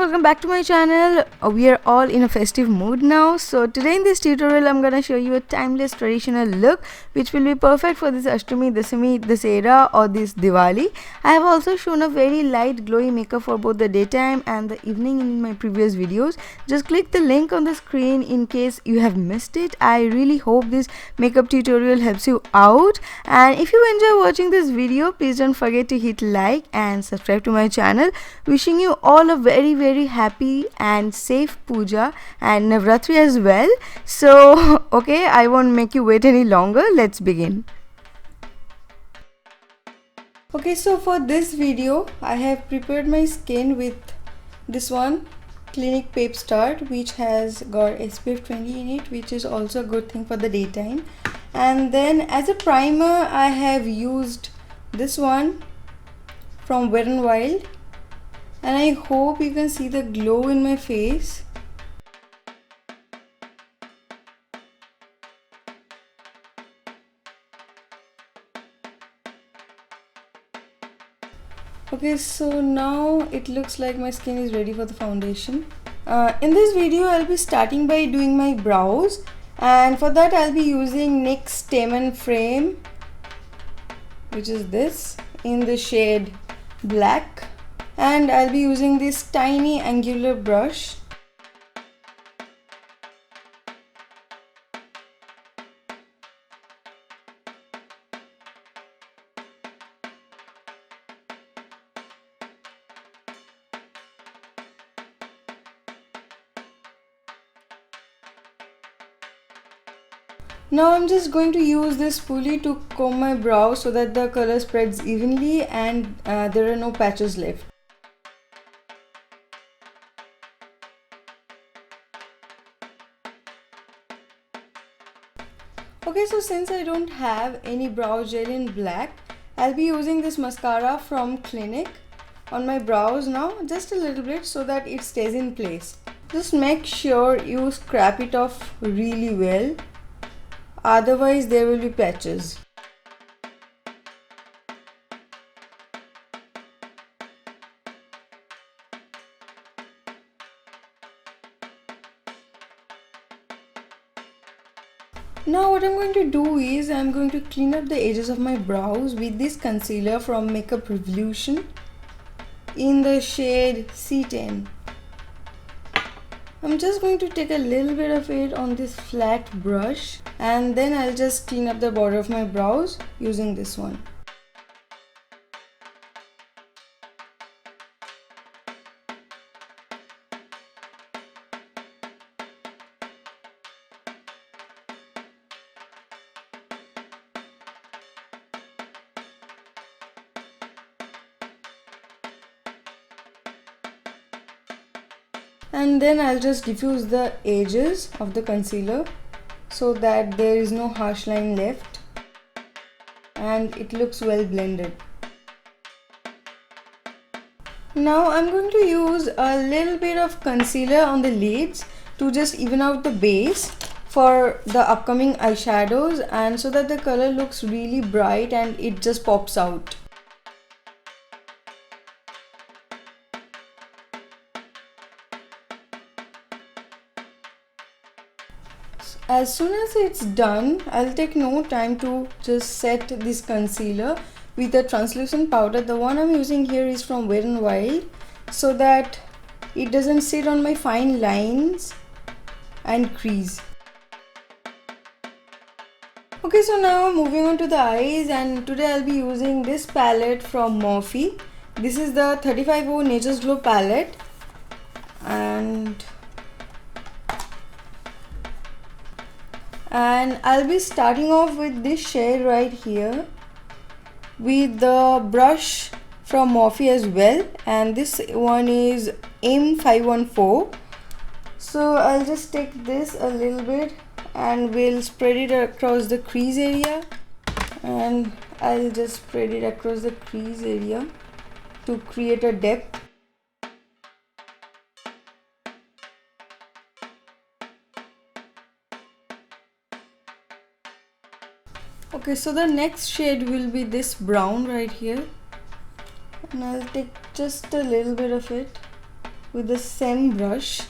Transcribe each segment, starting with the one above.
welcome back to my channel. We are all in a festive mood now. So today in this tutorial I'm gonna show you a timeless traditional look which will be perfect for this Ashtami, Dasami, Dasera or this Diwali. I have also shown a very light glowy makeup for both the daytime and the evening in my previous videos. Just click the link on the screen in case you have missed it. I really hope this makeup tutorial helps you out, and if you enjoy watching this video, please don't forget to hit like and subscribe to my channel. Wishing you all a very happy and safe puja and Navratri as well. So okay, I won't make you wait any longer. Let's begin. Okay, so for this video I have prepared my skin with this one Clinique Pep Start, which has got SPF 20 in it, which is also a good thing for the daytime. And then as a primer I have used this one from Wet n Wild, and I hope you can see the glow in my face. Okay, so now it looks like my skin is ready for the foundation. In this video I'll be starting by doing my brows, and for that I'll be using NYX Stem and Frame, which is this in the shade black, and I'll be using this tiny angular brush. Now I'm just going to use this spoolie to comb my brows so that the color spreads evenly and there are no patches left. Okay, so since I don't have any brow gel in black, I'll be using this mascara from Clinique on my brows now, just a little bit so that it stays in place. Just make sure you scrap it off really well, otherwise there will be patches. Now what I'm going to do is I'm going to clean up the edges of my brows with this concealer from Makeup Revolution in the shade C10. I'm just going to take a little bit of it on this flat brush, and then I'll just clean up the border of my brows using this one. And then I'll just diffuse the edges of the concealer so that there is no harsh line left and it looks well blended. Now I'm going to use a little bit of concealer on the lids to just even out the base for the upcoming eyeshadows, and so that the color looks really bright and it just pops out. As soon as it's done, I'll take no time to just set this concealer with a translucent powder. The one I'm using here is from Wet n Wild, so that it doesn't sit on my fine lines and crease. Okay, so now moving on to the eyes, and today I'll be using this palette from Morphe. This is the 35O Nature's Glow palette, and I'll be starting off with this shade right here with the brush from Morphe as well, and this one is M514. So I'll just take this a little bit and we'll spread it across the crease area, and I'll just spread it across the crease area to create a depth. Okay, so the next shade will be this brown right here, and I'll take just a little bit of it with the same brush.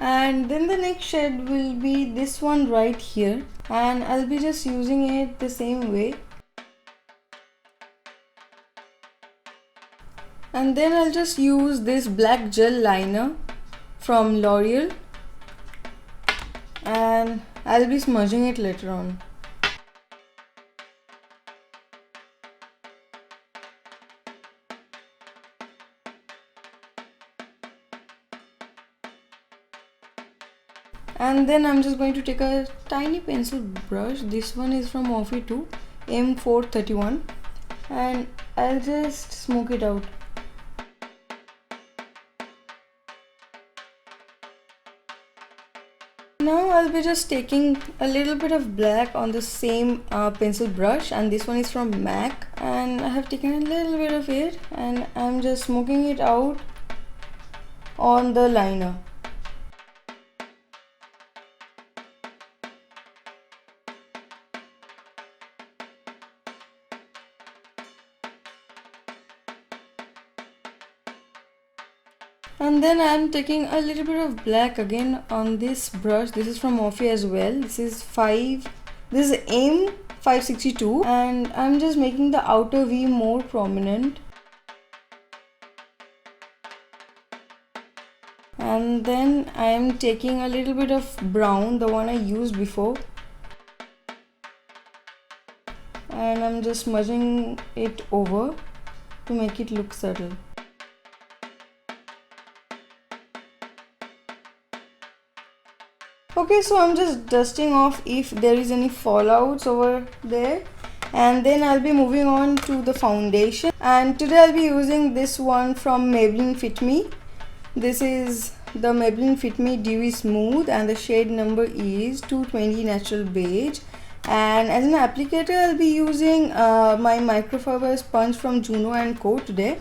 And then the next shade will be this one right here, and I'll be just using it the same way. And then I'll just use this black gel liner from L'Oreal, and I'll be smudging it later on. And then I'm just going to take a tiny pencil brush. This one is from Morphe 2 M431, and I'll just smoke it out. Now I'll be just taking a little bit of black on the same pencil brush, and this one is from MAC, and I have taken a little bit of it and I'm just smoking it out on the liner. And then I'm taking a little bit of black again on this brush. This is from Morphe as well. This is M562, and I'm just making the outer V more prominent. And then I am taking a little bit of brown, the one I used before, and I'm just smudging it over to make it look subtle. Okay, so I'm just dusting off if there is any fallouts over there, and then I'll be moving on to the foundation. And today I'll be using this one from Maybelline Fit Me. This is the Maybelline Fit Me Dewy Smooth, and the shade number is 220 Natural Beige. And as an applicator, I'll be using my microfiber sponge from Juno & Co today.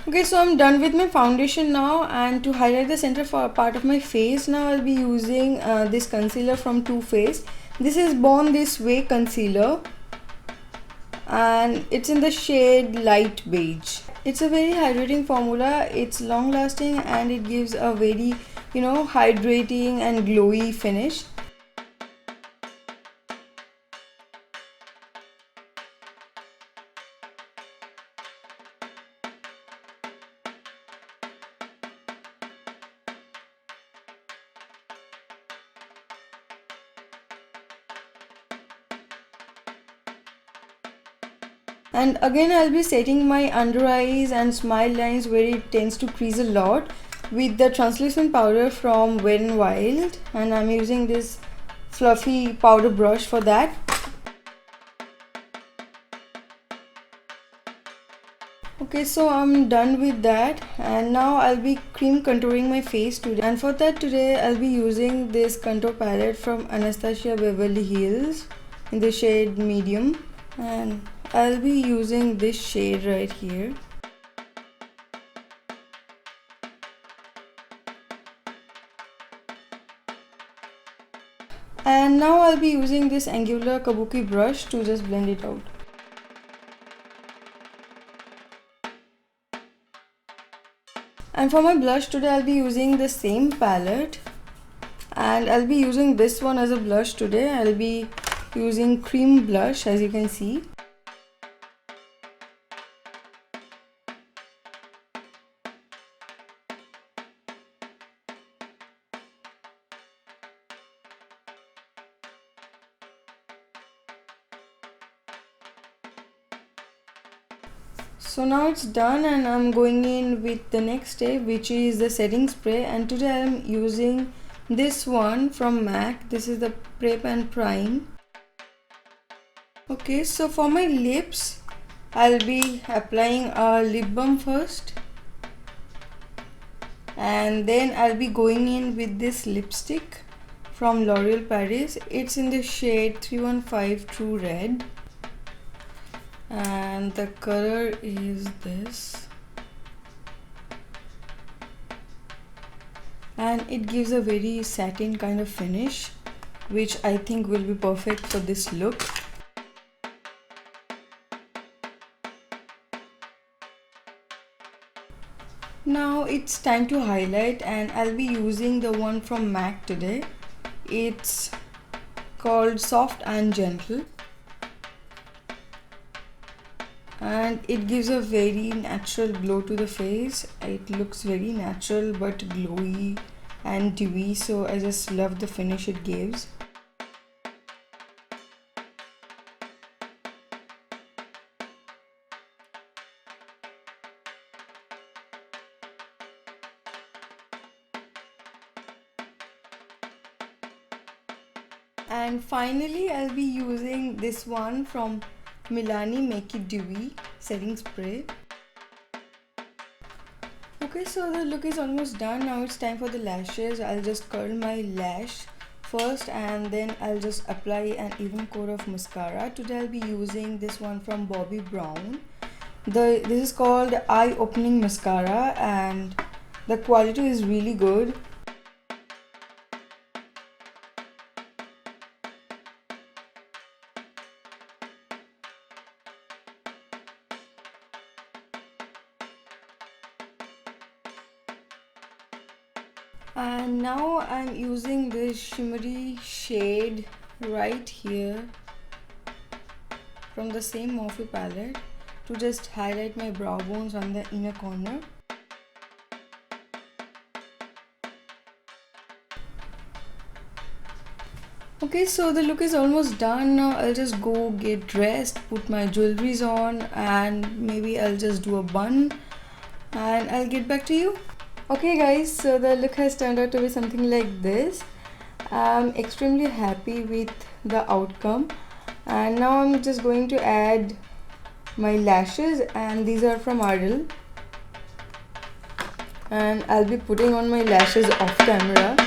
Okay, so I'm done with my foundation now, and to highlight the center part of my face, now I'll be using this concealer from Too Faced. This is Born This Way concealer, and it's in the shade Light Beige. It's a very hydrating formula. It's long lasting and it gives a very, hydrating and glowy finish. And again, I'll be setting my under eyes and smile lines where it tends to crease a lot with the translucent powder from Wet n Wild, and I'm using this fluffy powder brush for that. Okay, so I'm done with that, and now I'll be cream contouring my face today. And for that today, I'll be using this contour palette from Anastasia Beverly Hills in the shade Medium, and I'll be using this shade right here. And now I'll be using this angular kabuki brush to just blend it out. And for my blush today, I'll be using the same palette, and I'll be using this one as a blush today. I'll be using cream blush, as you can see. So now it's done, and I'm going in with the next step, which is the setting spray. And today I'm using this one from MAC. This is the Prep and Prime. Okay, so for my lips, I'll be applying a lip balm first, and then I'll be going in with this lipstick from L'Oreal Paris. It's in the shade 315 True Red, and the color is this, and it gives a very satin kind of finish, which I think will be perfect for this look. Now it's time to highlight, and I'll be using the one from MAC today. It's called Soft and Gentle, and it gives a very natural glow to the face. It looks very natural but glowy and dewy, so I just love the finish it gives. And finally, I'll be using this one from Milani Make It Dewy setting spray. Okay, so the look is almost done. Now it's time for the lashes. I'll just curl my lash first, and then I'll just apply an even coat of mascara. Today I'll be using this one from Bobbi Brown. This is called Eye Opening Mascara, and the quality is really good. And now I'm using this shimmery shade right here from the same Morphe palette to just highlight my brow bones on the inner corner. Okay, so the look is almost done. Now I'll just go get dressed, put my jewelries on, and maybe I'll just do a bun, and I'll get back to you. Okay guys, so the look has turned out to be something like this. I'm extremely happy with the outcome, and now I'm just going to add my lashes, and these are from Ardell, and I'll be putting on my lashes off camera.